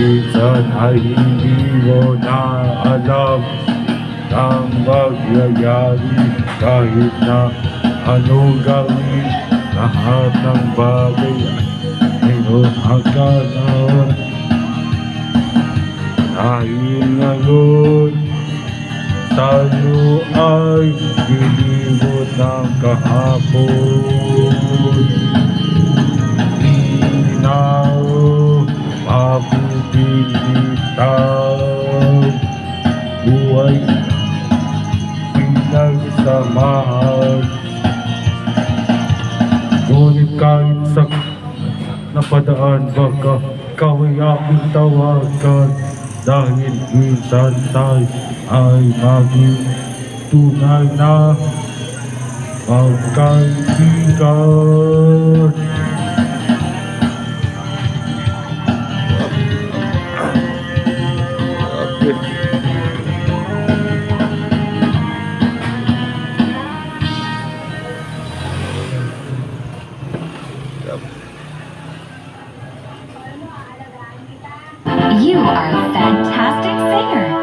minsan ay hindi mo na alam ang magyayari kahit na anong gawin. Lahat ng bagay ay mayroon hangganan. Dahil ngayon tayo ay lilibot ng kahapon. Di na mapipilitan, buhay pinagsamahan. Ngunit kahit sa napadaan, baka ikaw ay aking tawagan. Dahil minsan tayo ay maging tunay na magkaibigan. You are a fantastic singer.